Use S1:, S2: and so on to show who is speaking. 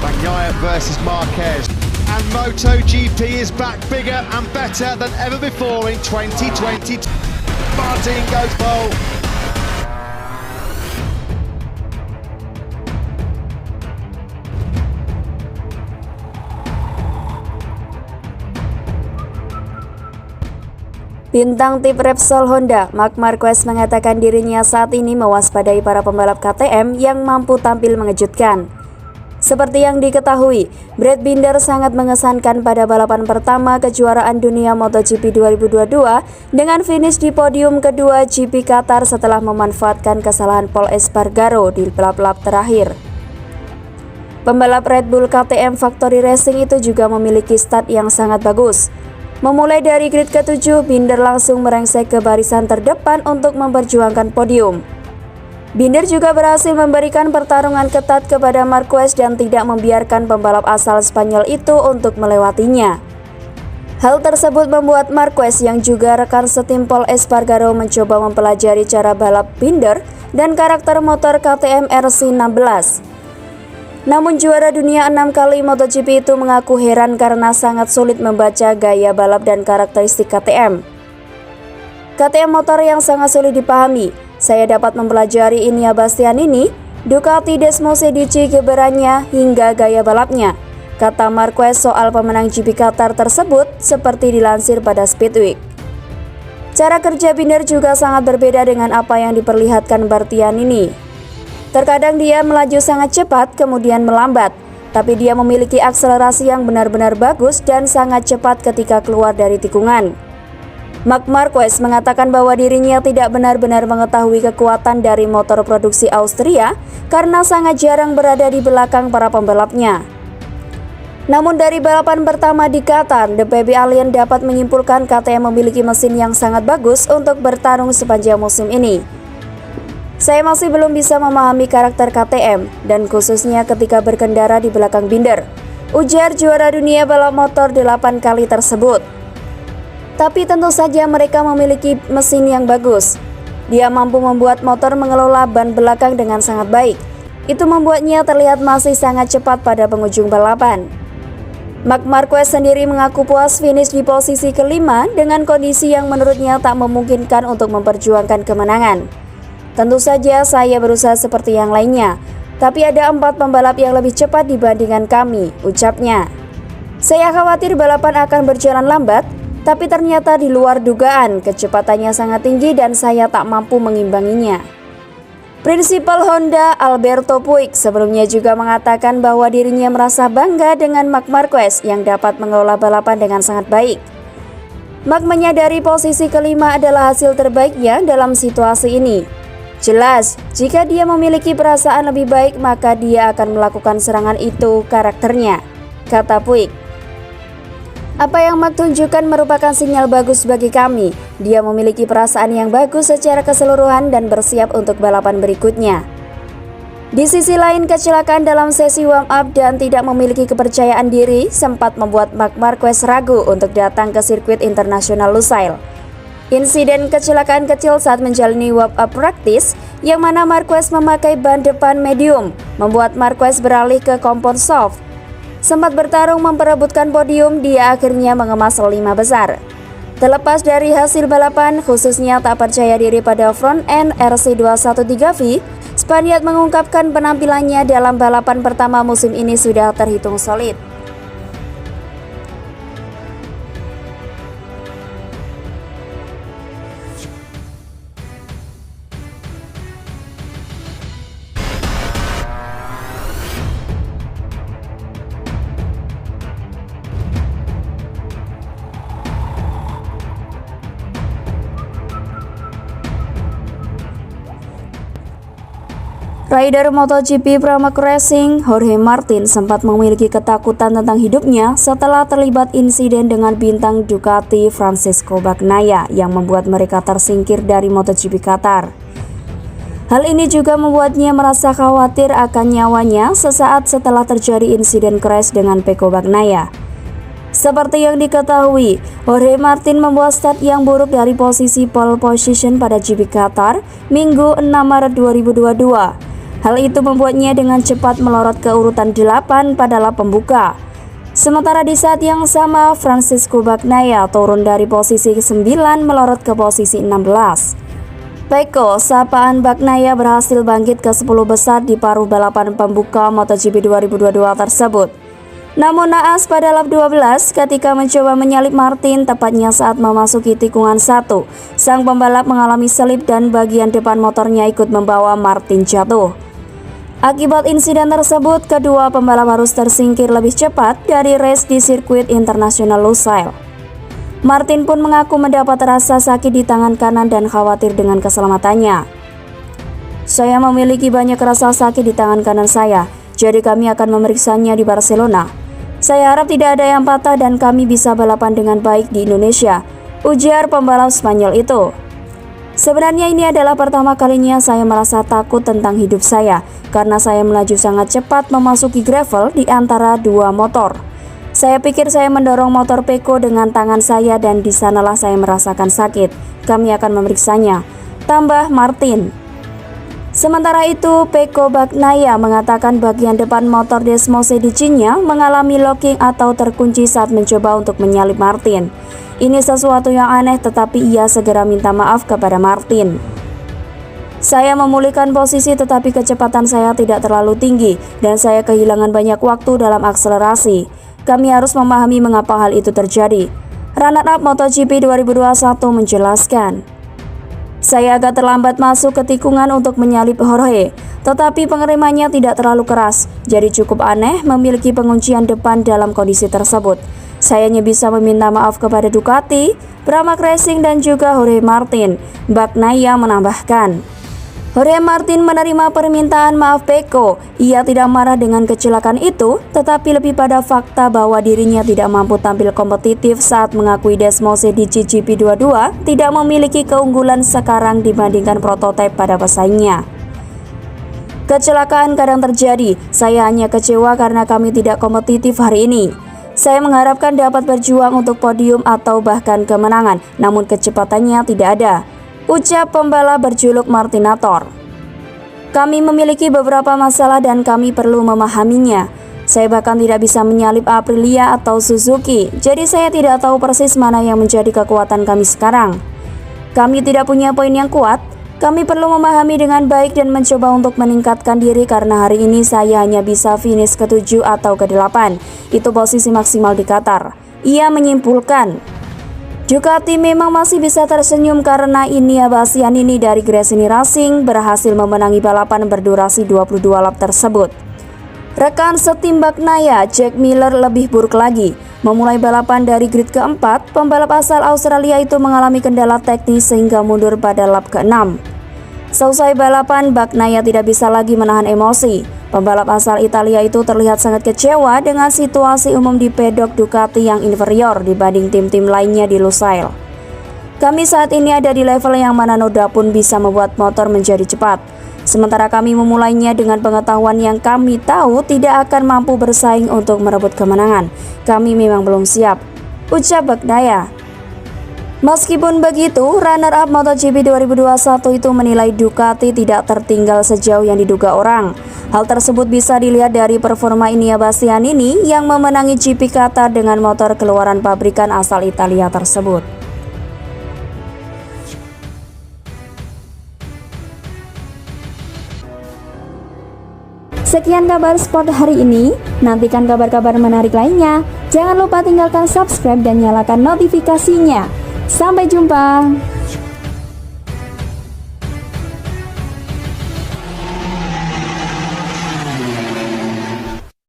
S1: Bagnaia versus Marquez. And MotoGP is back bigger and better than ever before in 2020. Martin goes pole.
S2: Bintang tim Repsol Honda, Marc Marquez mengatakan dirinya saat ini mewaspadai para pembalap KTM yang mampu tampil mengejutkan. Seperti yang diketahui, Brad Binder sangat mengesankan pada balapan pertama kejuaraan dunia MotoGP 2022 dengan finish di podium kedua GP Qatar setelah memanfaatkan kesalahan Pol Espargaro di lap-lap terakhir. Pembalap Red Bull KTM Factory Racing itu juga memiliki start yang sangat bagus. Memulai dari grid ke-7, Binder langsung merengsek ke barisan terdepan untuk memperjuangkan podium. Binder juga berhasil memberikan pertarungan ketat kepada Marquez dan tidak membiarkan pembalap asal Spanyol itu untuk melewatinya. Hal tersebut membuat Marquez yang juga rekan setim Pol Espargaro mencoba mempelajari cara balap Binder dan karakter motor KTM RC16. Namun juara dunia 6 kali MotoGP itu mengaku heran karena sangat sulit membaca gaya balap dan karakteristik KTM. KTM motor yang sangat sulit dipahami. Saya dapat mempelajari Inia Bastianini, Ducati Desmosedici keberannya hingga gaya balapnya, kata Marquez soal pemenang GP Qatar tersebut seperti dilansir pada Speedweek. Cara kerja Binder juga sangat berbeda dengan apa yang diperlihatkan Bastianini. Terkadang dia melaju sangat cepat kemudian melambat, tapi dia memiliki akselerasi yang benar-benar bagus dan sangat cepat ketika keluar dari tikungan. Marc Marquez mengatakan bahwa dirinya tidak benar-benar mengetahui kekuatan dari motor produksi Austria karena sangat jarang berada di belakang para pembalapnya. Namun dari balapan pertama di Qatar, The Baby Alien dapat menyimpulkan KTM memiliki mesin yang sangat bagus untuk bertarung sepanjang musim ini. Saya masih belum bisa memahami karakter KTM dan khususnya ketika berkendara di belakang Binder, ujar juara dunia balap motor 8 kali tersebut. Tapi tentu saja mereka memiliki mesin yang bagus. Dia mampu membuat motor mengelola ban belakang dengan sangat baik. Itu membuatnya terlihat masih sangat cepat pada penghujung balapan. Marc Marquez sendiri mengaku puas finish di posisi kelima dengan kondisi yang menurutnya tak memungkinkan untuk memperjuangkan kemenangan. Tentu saja saya berusaha seperti yang lainnya, tapi ada 4 pembalap yang lebih cepat dibandingkan kami, ucapnya. Saya khawatir balapan akan berjalan lambat, tapi ternyata di luar dugaan, kecepatannya sangat tinggi dan saya tak mampu mengimbanginya. Prinsipal Honda Alberto Puig sebelumnya juga mengatakan bahwa dirinya merasa bangga dengan Marc Marquez yang dapat mengelola balapan dengan sangat baik. Marc menyadari posisi kelima adalah hasil terbaiknya dalam situasi ini. Jelas, jika dia memiliki perasaan lebih baik maka dia akan melakukan serangan itu karakternya, kata Puig. Apa yang Marc tunjukkan merupakan sinyal bagus bagi kami. Dia memiliki perasaan yang bagus secara keseluruhan dan bersiap untuk balapan berikutnya. Di sisi lain, kecelakaan dalam sesi warm up dan tidak memiliki kepercayaan diri sempat membuat Marc Marquez ragu untuk datang ke sirkuit internasional Lusail. Insiden kecelakaan kecil saat menjalani warm-up practice yang mana Marquez memakai ban depan medium membuat Marquez beralih ke kompon soft. Sempat bertarung memperebutkan podium, dia akhirnya mengemas 5 besar. Terlepas dari hasil balapan, khususnya tak percaya diri pada front end RC213V, Spaniard mengungkapkan penampilannya dalam balapan pertama musim ini sudah terhitung solid. Rider MotoGP Pramac Racing, Jorge Martin sempat memiliki ketakutan tentang hidupnya setelah terlibat insiden dengan bintang Ducati Francesco Bagnaia yang membuat mereka tersingkir dari MotoGP Qatar. Hal ini juga membuatnya merasa khawatir akan nyawanya sesaat setelah terjadi insiden crash dengan Pecco Bagnaia. Seperti yang diketahui, Jorge Martin membuat start yang buruk dari posisi pole position pada GP Qatar Minggu 6 Maret 2022. Hal itu membuatnya dengan cepat melorot ke urutan 8 pada lap pembuka. Sementara di saat yang sama, Francisco Bagnaia turun dari posisi ke-9 melorot ke posisi 16. Pecco, sapaan Bagnaia berhasil bangkit ke 10 besar di paruh balapan pembuka MotoGP 2022 tersebut. Namun naas pada lap 12 ketika mencoba menyalip Martin tepatnya saat memasuki tikungan 1, sang pembalap mengalami selip dan bagian depan motornya ikut membawa Martin jatuh. Akibat insiden tersebut, kedua pembalap harus tersingkir lebih cepat dari race di sirkuit internasional Lusail. Martin pun mengaku mendapat rasa sakit di tangan kanan dan khawatir dengan keselamatannya. "Saya memiliki banyak rasa sakit di tangan kanan saya, jadi kami akan memeriksanya di Barcelona. Saya harap tidak ada yang patah dan kami bisa balapan dengan baik di Indonesia," ujar pembalap Spanyol itu. "Sebenarnya ini adalah pertama kalinya saya merasa takut tentang hidup saya, karena saya melaju sangat cepat memasuki gravel di antara dua motor. Saya pikir saya mendorong motor Pecco dengan tangan saya dan di sanalah saya merasakan sakit. Kami akan memeriksanya," tambah Martin. Sementara itu, Pecco Bagnaia mengatakan bagian depan motor Desmosedici-nya mengalami locking atau terkunci saat mencoba untuk menyalip Martin. Ini sesuatu yang aneh, tetapi ia segera minta maaf kepada Martin. "Saya memulihkan posisi tetapi kecepatan saya tidak terlalu tinggi dan saya kehilangan banyak waktu dalam akselerasi. Kami harus memahami mengapa hal itu terjadi," runner-up MotoGP 2021 menjelaskan. "Saya agak terlambat masuk ke tikungan untuk menyalip Jorge, tetapi pengeremannya tidak terlalu keras, jadi cukup aneh memiliki penguncian depan dalam kondisi tersebut. Saya hanya bisa meminta maaf kepada Ducati, Pramac Racing dan juga Jorge Martin," Bagnaia menambahkan. Jorge Martin menerima permintaan maaf Pecco. Ia tidak marah dengan kecelakaan itu, tetapi lebih pada fakta bahwa dirinya tidak mampu tampil kompetitif saat mengakui Desmosedici GP22 tidak memiliki keunggulan sekarang dibandingkan prototipe pada pesaingnya. "Kecelakaan kadang terjadi, saya hanya kecewa karena kami tidak kompetitif hari ini. Saya mengharapkan dapat berjuang untuk podium atau bahkan kemenangan, namun kecepatannya tidak ada," ucap pembalap berjuluk Martinator. "Kami memiliki beberapa masalah dan kami perlu memahaminya. Saya bahkan tidak bisa menyalip Aprilia atau Suzuki, jadi saya tidak tahu persis mana yang menjadi kekuatan kami sekarang. Kami tidak punya poin yang kuat. Kami perlu memahami dengan baik dan mencoba untuk meningkatkan diri karena hari ini saya hanya bisa finish ke-7 atau ke-8. Itu posisi maksimal di Qatar," ia menyimpulkan. Ducati memang masih bisa tersenyum karena Inia Bastianini dari Gresini Racing berhasil memenangi balapan berdurasi 22 lap tersebut. Rekan setim Bagnaia, Jack Miller, lebih buruk lagi. Memulai balapan dari grid keempat, pembalap asal Australia itu mengalami kendala teknis sehingga mundur pada lap ke-6. Selesai balapan, Bagnaia tidak bisa lagi menahan emosi. Pembalap asal Italia itu terlihat sangat kecewa dengan situasi umum di pedok Ducati yang inferior dibanding tim-tim lainnya di Lusail. "Kami saat ini ada di level yang mana Noda pun bisa membuat motor menjadi cepat. Sementara kami memulainya dengan pengetahuan yang kami tahu tidak akan mampu bersaing untuk merebut kemenangan. Kami memang belum siap," ucap Bagnaia. Meskipun begitu, runner-up MotoGP 2021 itu menilai Ducati tidak tertinggal sejauh yang diduga orang. Hal tersebut bisa dilihat dari performa Inia Bastianini yang memenangi GP Qatar dengan motor keluaran pabrikan asal Italia tersebut. Sekian kabar sport hari ini. Nantikan kabar-kabar menarik lainnya. Jangan lupa tinggalkan subscribe dan nyalakan notifikasinya. Sampai jumpa.